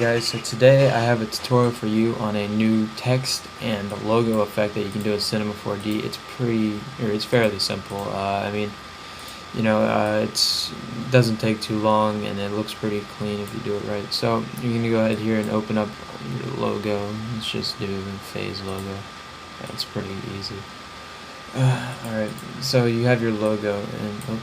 guys, so today I have a tutorial for you on a new text and logo effect that you can do with Cinema 4D. It's fairly simple. It doesn't take too long and it looks pretty clean if you do it right. So you're gonna go ahead here and open up your logo. Let's just do the phase logo. That's pretty easy. Alright, so you have your logo and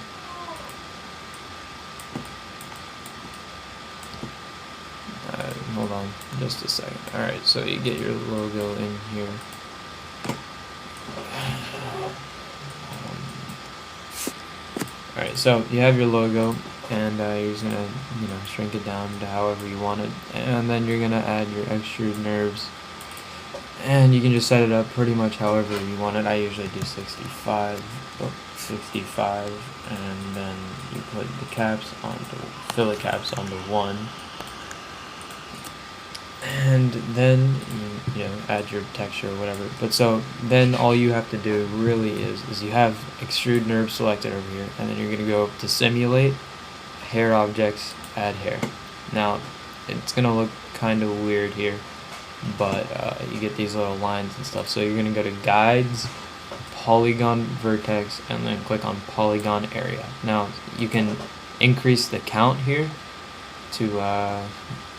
hold on just a second. Alright, so you get your logo in here. Alright, so you have your logo and you're just gonna shrink it down to however you want it, and then you're gonna add your extrude NURBS, and you can just set it up pretty much however you want it. I usually do 65, and then you put the caps fill the caps onto 1. And then you add your texture or whatever. But so then all you have to do really is you have extrude NURBS selected over here, and then you're gonna go to simulate, hair objects, add hair. Now it's gonna look kind of weird here, but you get these little lines and stuff. So you're gonna go to guides, polygon vertex, and then click on polygon area. Now you can increase the count here to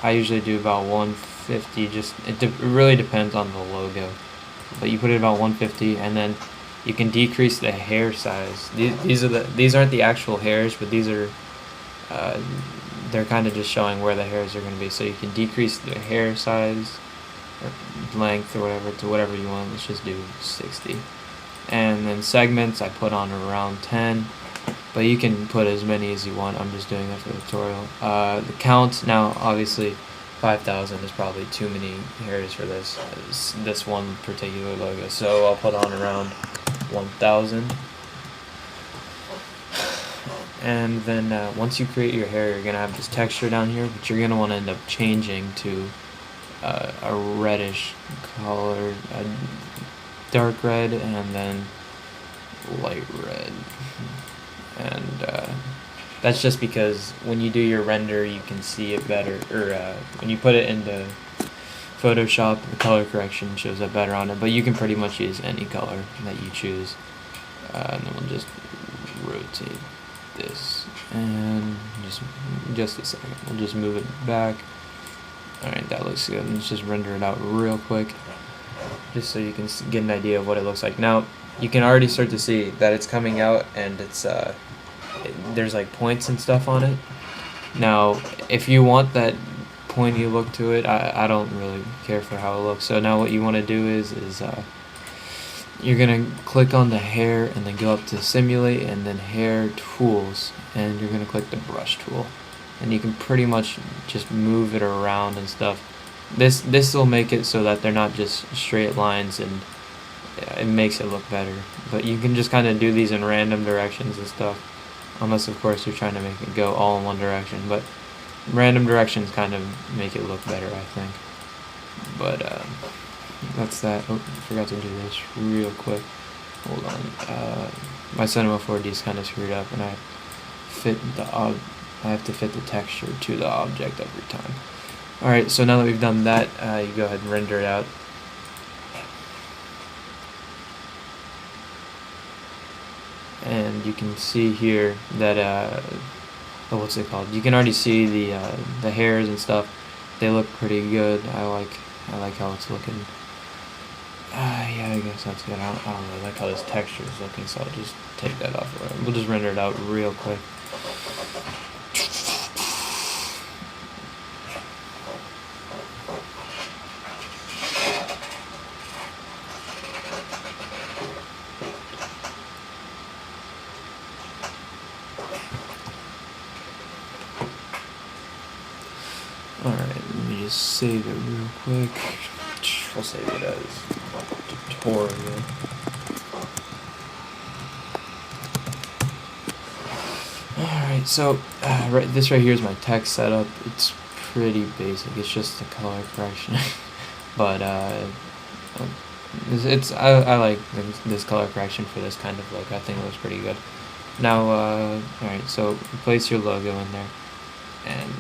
I usually do about 150. It really depends on the logo, but you put it about 150, and then you can decrease the hair size. These aren't the actual hairs, but these are they're kind of just showing where the hairs are going to be. So you can decrease the hair size or length or whatever to whatever you want. Let's just do 60. And then segments I put on around 10. But you can put as many as you want. I'm just doing that for the tutorial. The count, now obviously 5,000 is probably too many hairs for this one particular logo, so I'll put on around 1,000. And then once you create your hair, you're gonna have this texture down here, but you're gonna want to end up changing to a reddish color, a dark red, and then light red. And that's just because when you do your render, you can see it better, or when you put it into Photoshop, the color correction shows up better on it. But you can pretty much use any color that you choose. And then we'll just rotate this, and just a second, we'll just move it back. Alright, that looks good. Let's just render it out real quick, just so you can get an idea of what it looks like. Now you can already start to see that it's coming out, and it's there's like points and stuff on it. Now if you want that pointy look to it, I don't really care for how it looks. So now what you want to do is you're gonna click on the hair and then go up to simulate and then hair tools, and you're gonna click the brush tool, and you can pretty much just move it around and stuff. This will make it so that they're not just straight lines, and it makes it look better. But you can just kind of do these in random directions and stuff, unless of course you're trying to make it go all in one direction. But random directions kind of make it look better, I think. But that's that. Oh, I forgot to do this real quick. Hold on. My Cinema 4D is kind of screwed up, and I have to fit the texture to the object every time. Alright, so now that we've done that, you go ahead and render it out. And you can see here that what's it called? You can already see the hairs and stuff. They look pretty good. I like how it's looking. Yeah, I guess that's good. I don't really like how this texture is looking, so I'll just take that off. We'll just render it out real quick. Alright, let me just save it real quick. I'll save it as tutorial. Alright, so this right here is my text setup. It's pretty basic. It's just a color correction. But I like this color correction for this kind of look. I think it looks pretty good. Now, alright, so place your logo in there, and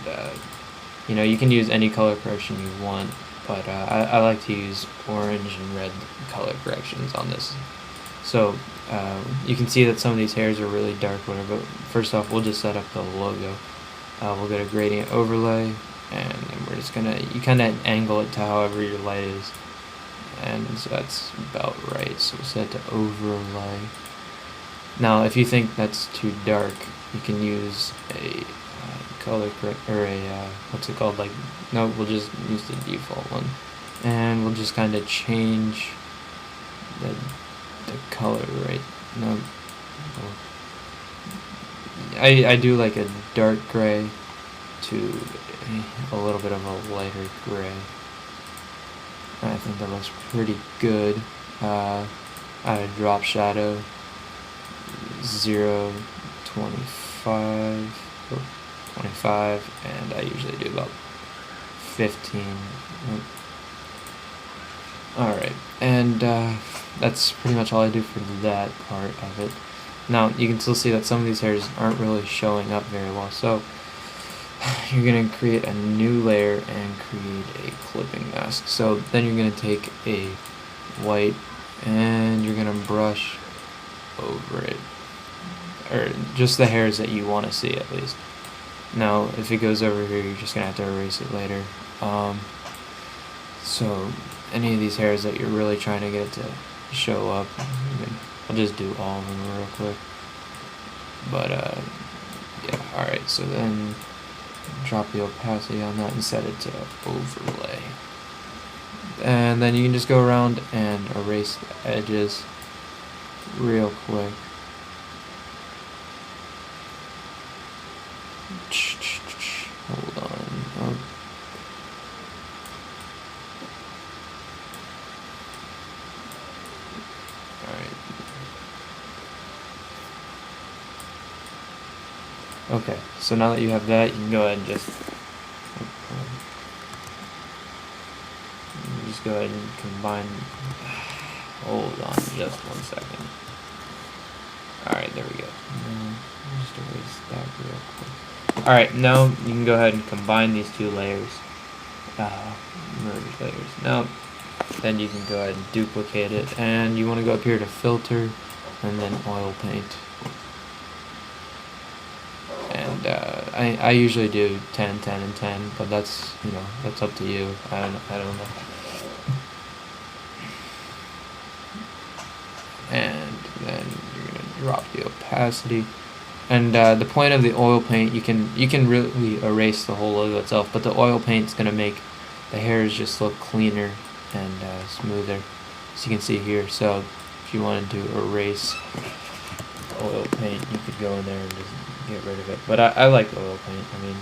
You know, you can use any color correction you want, but I like to use orange and red color corrections on this. So you can see that some of these hairs are really dark, whatever. But first off, we'll just set up the logo. We'll get a gradient overlay, and then we're just gonna, you kind of angle it to however your light is, and so that's about right. So we'll set it to overlay. Now, if you think that's too dark, you can use a color correct, or a what's it called? Like, no, we'll just use the default one, and we'll just kind of change the color right. No, I do like a dark gray to a little bit of a lighter gray. I think that looks pretty good. I drop shadow 0, 25, 25, and I usually do about 15. Alright, and that's pretty much all I do for that part of it. Now, you can still see that some of these hairs aren't really showing up very well, so you're going to create a new layer and create a clipping mask. So then you're going to take a white and you're going to brush over it, or just the hairs that you want to see at least. Now, if it goes over here, you're just going to have to erase it later. So any of these hairs that you're really trying to get it to show up, I'll just do all of them real quick. But yeah, alright, so then drop the opacity on that and set it to overlay. And then you can just go around and erase the edges real quick. Hold on. Oh. Okay, so now that you have that, you can go ahead and just go ahead and combine. Hold on just 1 second. Alright, there we go. Just erase that real quick. Alright, now you can go ahead and combine these two layers. Merge layers. Now, then you can go ahead and duplicate it, and you want to go up here to filter and then oil paint. And I usually do 10, 10, and 10, but that's, you know, that's up to you. I don't know. And then you're gonna drop the opacity. And the point of the oil paint, you can really erase the whole logo itself, but the oil paint's gonna make the hairs just look cleaner and smoother, as you can see here. So if you wanted to erase oil paint, you could go in there and just get rid of it. But I like oil paint. I mean,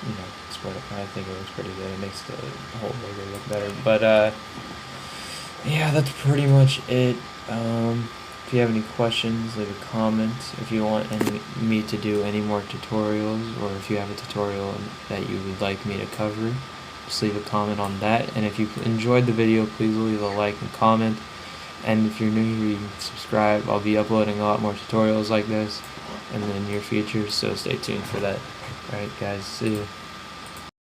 you know, it's what I think it looks pretty good. It makes the whole logo look better. But yeah, that's pretty much it. If you have any questions, leave a comment. If you want me to do any more tutorials, or if you have a tutorial that you would like me to cover, just leave a comment on that. And if you enjoyed the video, please leave a like and comment. And if you're new here, you can subscribe. I'll be uploading a lot more tutorials like this in the near future, so stay tuned for that. Alright guys, see you.